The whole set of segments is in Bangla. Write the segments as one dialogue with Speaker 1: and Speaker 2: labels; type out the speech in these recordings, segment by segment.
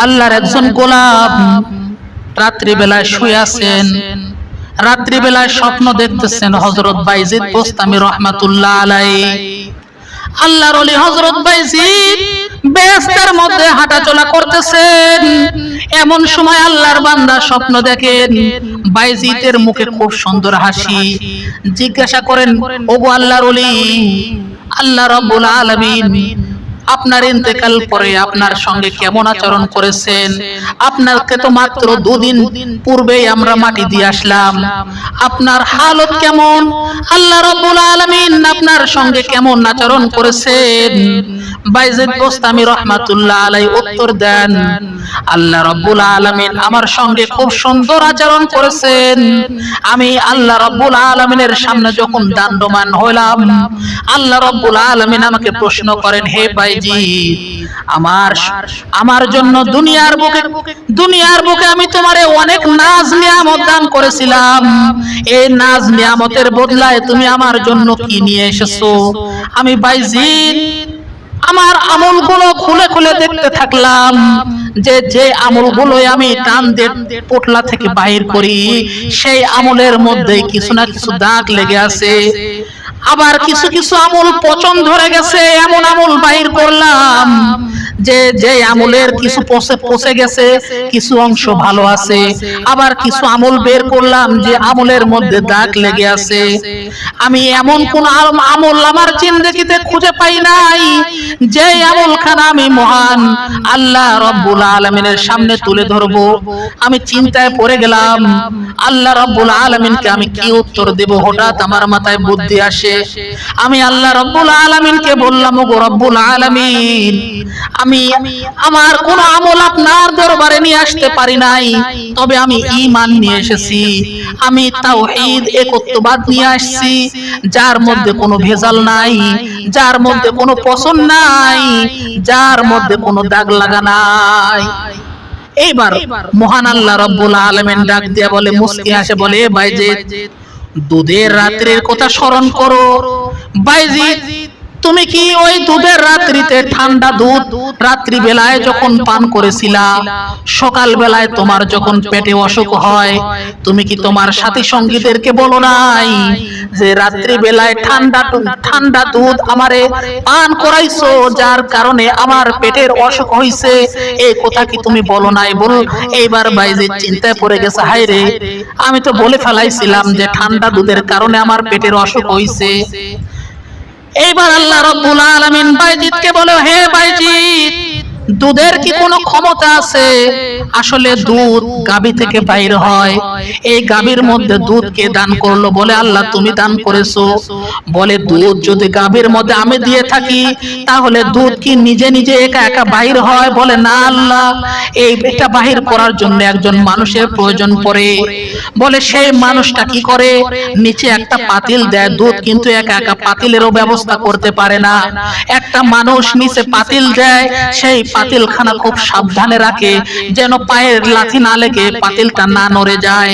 Speaker 1: আল্লাহর একজন গোলাম রাত্রি বেলায় শুয়ে আছেন। রাত্রি বেলায় স্বপ্ন দেখতেছেন হযরত বাইজিদ বোস্তামি রাহমাতুল্লাহ আলাইহি। আল্লাহর ওলি হযরত বাইজিদ বেহেশতের মধ্যে হাঁটাচলা করতেছেন। এমন সময় আল্লাহর বান্দা স্বপ্ন দেখেন বাইজিদের মুখে খুব সুন্দর হাসি। জিজ্ঞাসা করেন, ওগো আল্লাহর ওলি, আল্লাহ রাব্বুল আলামিন আপনার ইন্তেকাল পরে আপনার সঙ্গে কেমন আচরণ করেছেন? আপনাকে তো মাত্র 2 দিন পূর্বেই আমরা মাটি দিয়ে আসলাম, আপনার হালত কেমন? আল্লাহ রাব্বুল আলামিন আপনার সঙ্গে কেমন আচরণ করেছেন? বাইজিদ বোস্তামি রাহমাতুল্লাহ আলাইহি উত্তর দেন, আল্লাহ রাব্বুল আলামিন আমার সঙ্গে খুব সুন্দর আচরণ করেছেন। আমি আল্লাহ রাব্বুল আলামিনের সামনে যখন দণ্ডায়মান হলাম, আল্লাহ রাব্বুল আলামিন আমাকে প্রশ্ন করেন, হে বাইজিদ, আমার জন্য দুনিয়ার বুকে আমি তোমারে অনেক নাজ নিয়ামত দান করেছিলাম, এই নাজ নিয়ামতের বদলায় তুমি আমার জন্য কি নিয়ে এসেছো? আমি বাইজিদ আমার আমলগুলো খুলে খুলে দেখতে থাকলাম, যে আমলগুলো আমি টান দিয়ে পোটলা থেকে বাইর করি, সেই আমলের মধ্যে কিছু না কিছু দাগ লেগে আছে। আবার কিছু কিছু আমল পচন ধরে গেছে, এমন আমল বাইর করলাম যে আমলের কিছু পচে গেছে, কিছু অংশ ভালো আছে। আবার কিছু আমল বের করলাম যে আমলের মধ্যে দাগ লেগে আছে। আমি এমন কোন আমল আমার জিন্দেগিতে খুঁজে পাই নাই যে আমলখানা আমি মহান আল্লাহ রাব্বুল আলামিনের সামনে তুলে ধরব। আমি চিন্তায় পড়ে গেলাম, আল্লাহ রাব্বুল আলামিনকে আমি কি উত্তর দেব? হঠাৎ আমার মাথায় বুদ্ধি আসে। আমি আল্লাহ রাব্বুল আলামিনকে বললাম, ওগো রাব্বুল আলামিন, আমি আমার কোন আমল আপনার দরবারে নিয়ে আসতে পারি নাই, তবে আমি ঈমান নিয়ে এসেছি, আমি তাওহীদ একত্ববাদ নিয়ে আসছি, যার মধ্যে কোনো ভেজাল নাই, যার মধ্যে কোনো পছন্দ নাই, যার মধ্যে কোনো দাগ লাগা নাই। এইবার মহান আল্লাহ রাব্বুল আলামিন ডাক দিয়া বলে, মুস্কি হাসে বলে, বাইজিদ দুধের রাত্রির কথা স্মরণ করো। বাইজিদ তুমি কি ওই দুধের রাত্রিতে ঠান্ডা দুধ রাত্রি বেলায় যখন পান করেছিলা, সকাল বেলায় তোমার যখন পেটে অসুখ হয়, তুমি কি তোমার সাথী সঙ্গীদেরকে বলো নাই যে রাত্রি বেলায় ঠান্ডা দুধ আমারে পান করাইছো, যার কারণে আমার পেটের অসুখ হইছে? এই কথা কি তুমি বলো নাই? বল। এইবার বাইজিদ চিন্তায় পড়ে গেছে, হায় রে, আমি তো বলে ফেলাইছিলাম যে ঠান্ডা দুধের কারণে আমার পেটের অসুখ হইছে। এইবার আল্লাহ রাব্বুল আলামিন বাইজিদকে বলে, হে বাইজিদ, দুধের কি কোনো ক্ষমতা আছে? আসলে দুধ গাভী থেকে বাইর হয়, এই গাভীর মধ্যে দুধ কে দান করলো? বলে, আল্লাহ তুমি দান করেছো। বলে, দুধ যদি গাভীর মধ্যে আমি দিয়ে থাকি, তাহলে দুধ কি নিজে নিজে একা একা বাহির হয়? বলে, না আল্লাহ, এটা বাহির করার জন্য একজন মানুষের প্রয়োজন পড়ে। বলে, সেই মানুষটা কি করে? নিচে একটা পাতিল দেয়, দুধ কিন্তু একা একা পাতিলেরও ব্যবস্থা করতে পারে না। একটা মানুষ নিচে পাতিল দেয়, সেই পাতিলখানা খুব সাবধানে রাখে যেন পায়ের লাথি না লেগে পাতিলটা না নড়ে যায়।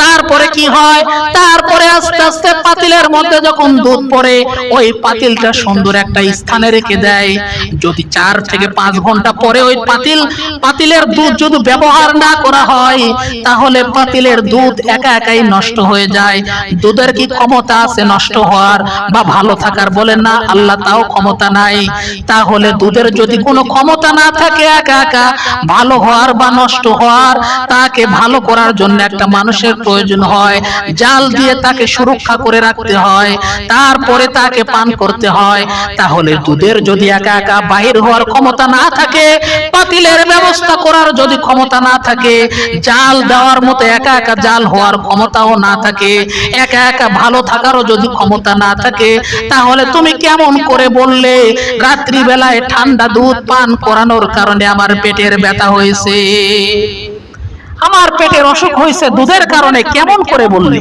Speaker 1: তারপরে কি হয়? তারপরে আস্তে আস্তে পাতিলের মধ্যে যখন দুধ পড়ে, ওই পাতিলটা সুন্দর একটা স্থানে রেখে দেয়। যদি 4 থেকে 5 ঘন্টা পরে ওই পাতিলের দুধ যদি ব্যবহার না করা হয়, তাহলে পাতিলের দুধ একা একাই নষ্ট হয়ে যায়। দুধের কি ক্ষমতা আছে নষ্ট হওয়ার বা ভালো থাকার? বলে, না আল্লাহ, তাও ক্ষমতা নাই। তাহলে দুধের যদি কোনো ক্ষমতা না থাকে একা একা ভালো হওয়ার বা নষ্ট হওয়ার, তাকে ভালো করার জন্য একটা মানুষের প্রয়োজন হয়, জাল দিয়ে তাকে সুরক্ষা করে রাখতে হয়, তারপরে তাকে পান করতে হয়। তাহলে দুধের যদি একা একা বাহির হওয়ার ক্ষমতা না থাকে, পাতিলের ব্যবস্থা করার যদি ক্ষমতা না থাকে, জাল দেওয়ার মতো একা একা জাল হওয়ার ক্ষমতাও না থাকে, একা একা ভালো থাকারও যদি ক্ষমতা না থাকে, তাহলে তুমি কেমন করে বললে রাত্রি বেলায় ঠান্ডা দুধ পান করানোর কারণে আমার পেটের ব্যথা হয়েছে, আমার পেটের অসুখ হয়েছে দুধের কারণে? কেমন করে বললে?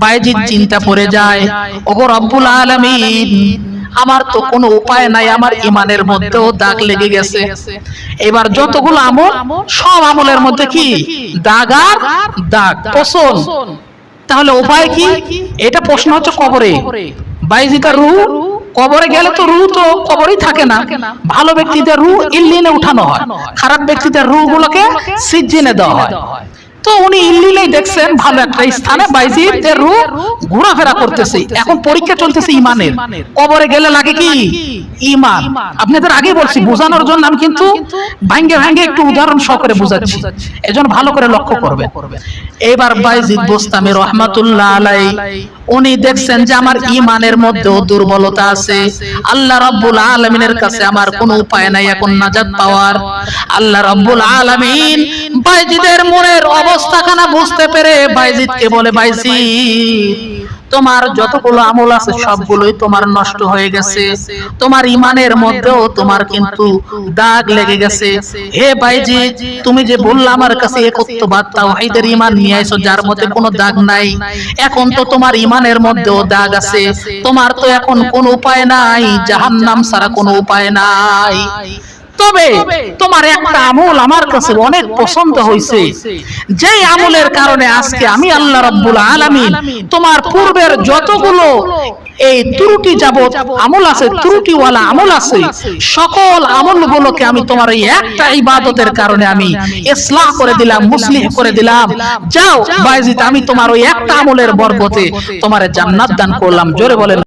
Speaker 1: বাইজিদ চিন্তা পড়ে যায়, ওগো রব্বুল আলামিন, আমার তো কোনো উপায় নাই, আমার ঈমানের মধ্যেও দাগ লেগে গেছে। এবার যতগুলো আমল, সব আমলের মধ্যে কি দাগ আর দাগ, পছন্দ। তাহলে উপায় কি? এটা প্রশ্ন হচ্ছে কবরে। বাইজিদের রূহ কবরে গেলে তো রূহ তো কবরেই থাকে না, ভালো ব্যক্তিদের রূহ ইল্লিনে উঠানো হয়, খারাপ ব্যক্তিদের রূহ গুলোকে সিজ্জিনে দেওয়া হয়। তো উনি ইল্লিলেই দেখছেন ভালো একটা স্থানে বাইজিদের রূহ ঘোরাফেরা করতেছে। এখন পরীক্ষা চলতেছে ইমানের। কবরে গেলে লাগে কি? ইমান। আপনাদের আগে বলছি বোঝানোর জন্য, আমি কিন্তু ভাঙ্গে ভাঙ্গে একটু উদাহরণ সহকারে বোঝাচ্ছি, এজন্য ভালো করে লক্ষ্য করবেন। এবার বাইজিদ বোস্তামি রহমাতুল্লাহ আলাইহি উনি দেখছেন যে আমার ইমানের মধ্যেও দুর্বলতা আছে, আল্লাহ রাব্বুল আলামিনের কাছে আমার কোনো উপায় নাই এখন নাজাত পাওয়ার। আল্লাহ রাব্বুল আলামিন বাইজিদের মনের অবস্থাখানা বুঝতে পেরে বাইজিদকে বলে, বাইজিদ তোমার যতগুলো আমল আছে সবগুলোই তোমার নষ্ট হয়ে গেছে, তোমার ইমানের মধ্যেও তোমার কিন্তু দাগ লেগে গেছে। হে বাইজিদ, তুমি যে বললা আমার কাছে একত্ববাদ তাওহীদের ঈমান নিয়ে আইছো যার মধ্যে কোনো দাগ নাই, এখন তো তোমার ইমানের মধ্যেও দাগ আছে, তোমার তো এখন কোনো উপায় নাই, জাহান্নাম ছাড়া কোনো উপায় নাই। তবে তোমার একটা আমল আমার কাছে অনেক পছন্দ হয়েছে, যে আমলের কারণে আজকে আমি আল্লাহ রাব্বুল আলামিন তোমার পূর্বের যতগুলো এই ত্রুটি যাবত আমল আছে, ত্রুটিওয়ালা আমল আছে, সকল আমলগুলোকে আমি তোমার এই একটা ইবাদতের কারণে আমি ইসলাহ করে দিলাম, মুসলিহ করে দিলাম। যাও বাইজিদ, আমি তোমার ওই একটা আমলের বরকতে তোমার জান্নাত দান করলাম। জোরে বলেন।